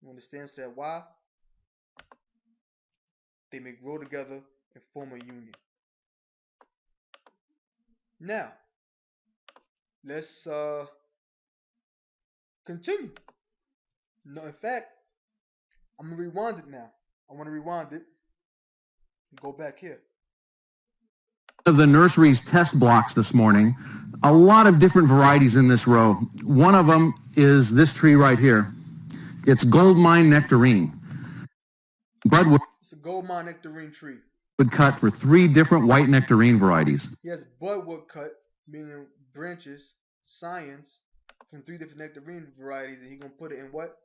You understand? So that why they may grow together and form a union. Now, let's continue. No, in fact, I'm gonna rewind it now. I want to rewind it and go back here. Of the nursery's test blocks this morning, a lot of different varieties in this row. One of them is this tree right here. It's gold mine nectarine. Bud It's a gold mine nectarine tree. would cut for 3 different white nectarine varieties. He has budwood cut, meaning branches, science, from 3 different nectarine varieties, and he gonna put it in what?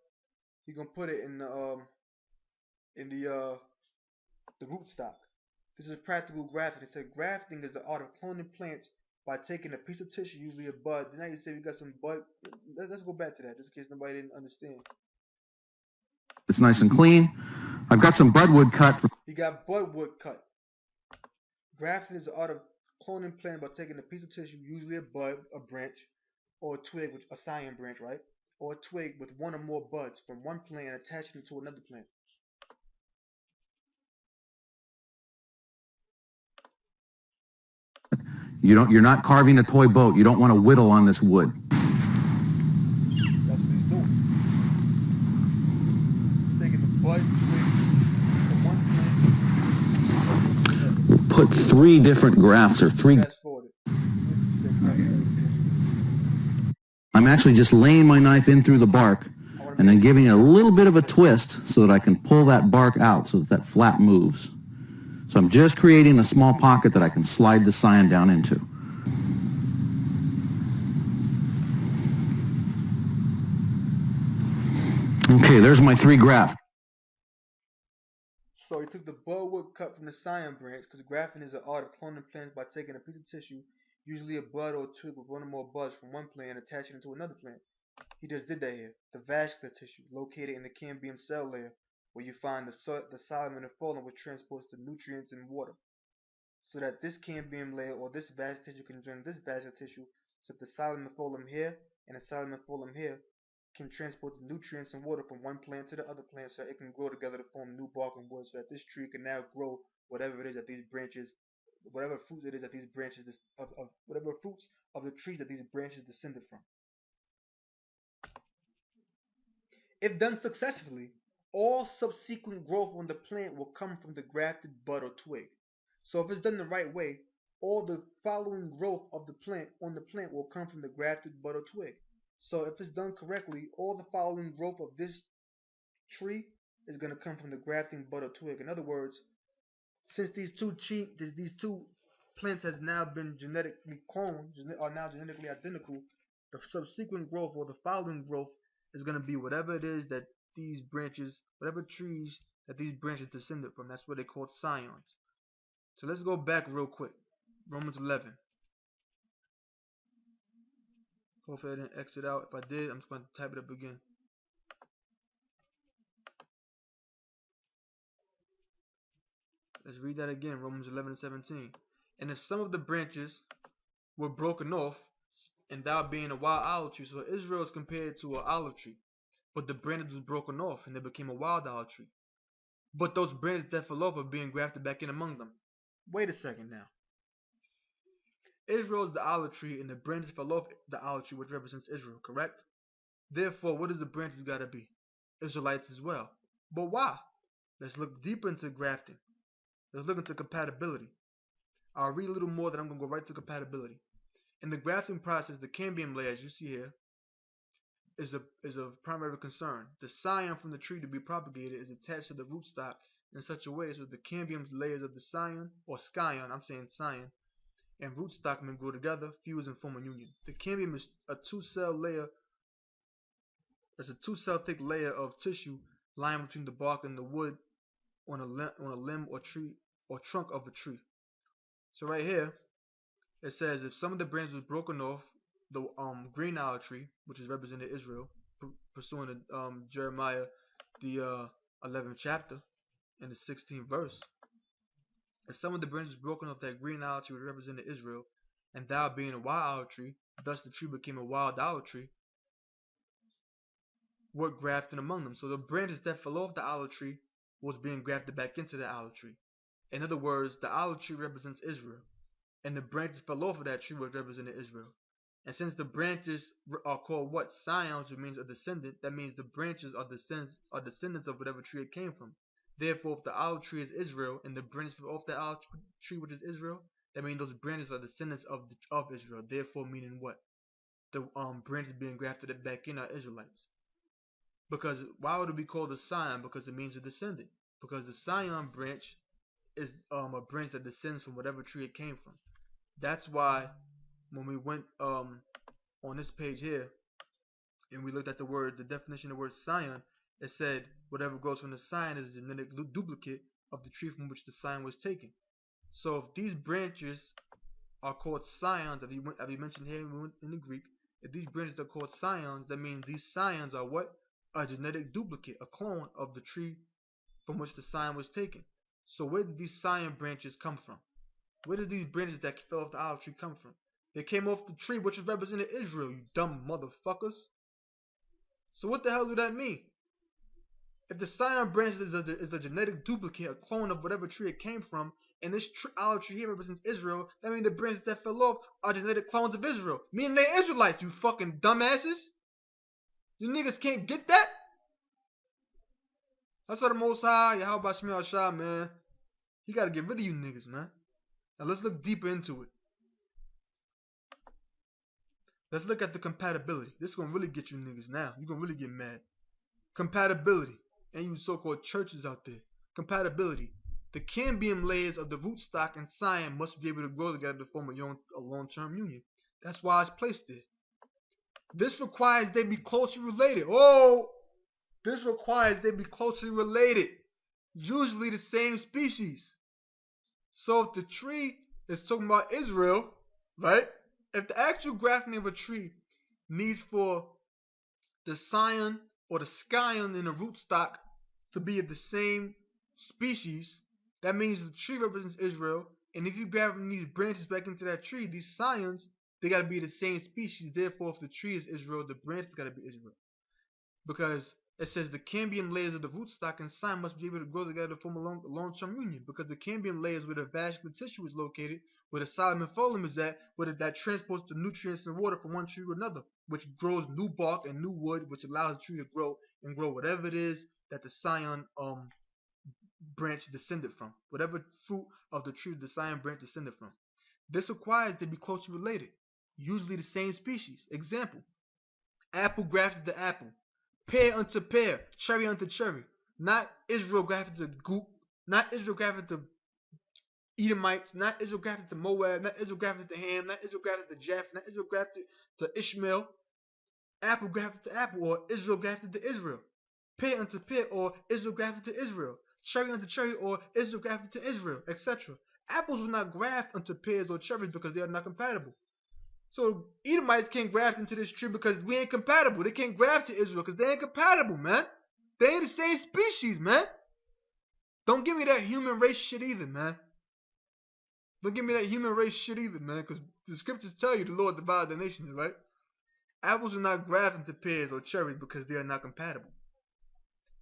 He gonna put it in the rootstock. This is practical grafting. It said grafting is the art of cloning plants by taking a piece of tissue, usually a bud. Now you say we got some bud. Let's go back to that, just in case nobody didn't understand. It's nice and clean. I've got some budwood cut. He got budwood cut. Grafting is the art of cloning plant by taking a piece of tissue, usually a bud, a branch, or a twig, which a scion branch, right? Or a twig with one or more buds from one plant and attaching it to another plant. You're not carving a toy boat. You don't want to whittle on this wood. That's what he's doing. He's taking the bud, twig from one plant. We'll put 3 different grafts or 3. Fast forward. I'm actually just laying my knife in through the bark and then giving it a little bit of a twist so that I can pull that bark out so that that flap moves. So I'm just creating a small pocket that I can slide the scion down into. Okay, there's my 3 grafts. So he took the budwood cut from the scion branch, because grafting is the art of cloning plants by taking a piece of tissue, usually a bud or a twig with one or more buds from one plant and attaching it to another plant. He just did that here. The vascular tissue, located in the cambium cell layer, where you find the xylem and the phloem, which transports the nutrients and water. So that this cambium layer or this vascular tissue can join this vascular tissue, so that the xylem and phloem here and the xylem and phloem here can transport the nutrients and water from one plant to the other plant, so it can grow together to form new bark and wood, so that this tree can now grow whatever it is that these branches, whatever fruit it is that these branches of whatever fruits of the trees that these branches descended from. If done successfully, all subsequent growth on the plant will come from the grafted bud or twig. So if it's done the right way, all the following growth of the plant on the plant will come from the grafted bud or twig. So if it's done correctly, all the following growth of this tree is going to come from the grafting bud or twig. In other words, since these two plants has now been genetically cloned, are now genetically identical, the subsequent growth or the following growth is going to be whatever it is that these branches, whatever trees that these branches descended from. That's what they called scions. So let's go back real quick. Romans 11. Hopefully I didn't exit out. If I did, I'm just going to type it up again. Let's read that again. Romans 11:17. And if some of the branches were broken off, and thou being a wild olive tree, so Israel is compared to an olive tree, but the branches was broken off, and they became a wild olive tree. But those branches that fell off are being grafted back in among them. Wait a second now. Israel is the olive tree, and the branches fell off the olive tree, which represents Israel, correct? Therefore, what does the branches got to be? Israelites as well. But why? Let's look deeper into grafting. Let's look into compatibility. I'll read a little more, then I'm going to go right to compatibility. In the grafting process, the cambium layer, as you see here, is of primary concern. The scion from the tree to be propagated is attached to the rootstock in such a way so that the cambium layers of the scion, or scion, I'm saying scion, and rootstock may grow together, fuse, and form a union. The cambium is a 2-cell layer. That's a 2-cell thick layer of tissue lying between the bark and the wood on a limb or tree or trunk of a tree. So right here, it says if some of the branches was broken off, the green olive tree, which is represented Israel, pursuing to Jeremiah, the 11th chapter, in the 16th verse. If some of the branches broken off that green olive tree, which represented Israel, and thou being a wild olive tree, thus the tree became a wild olive tree. were grafted among them. So the branches that fell off the olive tree was being grafted back into the olive tree. In other words, the olive tree represents Israel, and the branches fell off of that tree which represented Israel. And since the branches are called what? Scions, which means a descendant, that means the branches are descendants of whatever tree it came from. Therefore, if the olive tree is Israel and the branches fell off the olive tree which is Israel, that means those branches are descendants of Israel. Therefore, meaning what? The branches being grafted back in are Israelites. Because why would it be called a scion? Because it means a descendant. Because the scion branch is a branch that descends from whatever tree it came from. That's why when we went on this page here and we looked at the definition of the word scion, it said whatever grows from the scion is a genetic duplicate of the tree from which the scion was taken. So if these branches are called scions, as we mentioned here in the Greek, if these branches are called scions, that means these scions are what? A genetic duplicate, a clone of the tree from which the scion was taken. So where did these scion branches come from? Where did these branches that fell off the olive tree come from? They came off the tree which is represented Israel, you dumb motherfuckers. So what the hell do that mean? If the scion branch is the genetic duplicate, a clone of whatever tree it came from, and this olive tree here represents Israel, that means the branches that fell off are genetic clones of Israel. Meaning they're Israelites, you fucking dumbasses. You niggas can't get that? That's why the Most High, Yahweh Shemel Shah, man, he gotta get rid of you niggas, man. Now let's look deeper into it. Let's look at the compatibility. This is gonna really get you niggas now. You're gonna really get mad. Compatibility. And you so-called churches out there. Compatibility. The cambium layers of the rootstock and scion must be able to grow together to form a long-term union. That's why it's placed there. This requires they be closely related. This requires they be closely related. Usually the same species. So if the tree is talking about Israel, right? If the actual grafting of a tree needs for the scion or the scion in the rootstock to be of the same species, that means the tree represents Israel. And if you graft these branches back into that tree, these scions, they got to be the same species. Therefore, if the tree is Israel, the branches got to be Israel. Because it says the cambium layers of the rootstock and scion must be able to grow together to form a long-term union. Because the cambium layers where the vascular tissue is located, where the xylem and phloem is at, where that transports the nutrients and water from one tree to another, which grows new bark and new wood, which allows the tree to grow and grow whatever it is that the scion branch descended from, whatever fruit of the tree the scion branch descended from. This requires to be closely related, usually the same species. Example: apple grafted to apple, pear unto pear, cherry unto cherry. Not Israel grafted to goop, not Israel grafted to Edomites, not Israel grafted to Moab, not Israel grafted to Ham, not Israel grafted to Japhet, not Israel grafted to Ishmael. Apple grafted to apple, or Israel grafted to Israel. Pear unto pear, or Israel grafted to Israel. Cherry unto cherry, or Israel grafted to Israel, etc. Apples will not graft unto pears or cherries because they are not compatible. So Edomites can't graft into this tree because we ain't compatible. They can't graft to Israel because they ain't compatible, man. They ain't the same species, man. Don't give me that human race shit either, man. Don't give me that human race shit either, man, because the scriptures tell you the Lord divided the nations, right? Apples will not graft into pears or cherries because they are not compatible.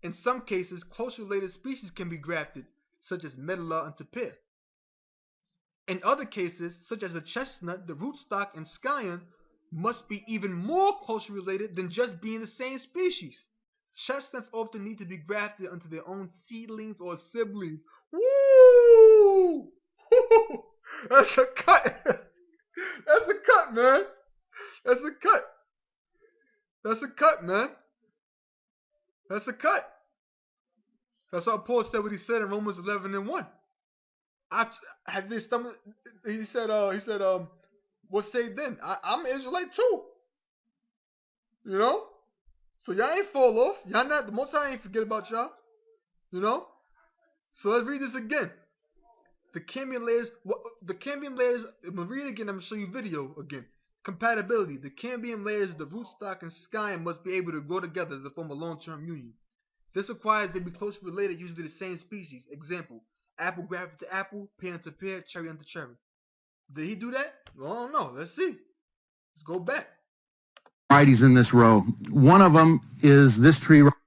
In some cases, close related species can be grafted, such as medlar unto pear. In other cases, such as the chestnut, the rootstock, and scion must be even more closely related than just being the same species. Chestnuts often need to be grafted onto their own seedlings or siblings. Woo! That's a cut. That's a cut, man. That's a cut. That's a cut, man. That's a cut. That's how Paul said what he said in Romans 11:1. I have this stomach. He said, what say then? I'm an Israelite too. You know? So y'all ain't fall off. Y'all not, the Most High ain't forget about y'all. You know? So let's read this again. The cambium layers, I'm going to read it again, I'm going to show you video again. Compatibility. The cambium layers of the rootstock and scion must be able to grow together to form a long-term union. This requires they be closely related, usually the same species. Example: apple grafted to apple, pear unto pear, cherry unto cherry. Did he do that? Well, I don't know. Let's see. Let's go back. varieties in this row. One of them is this tree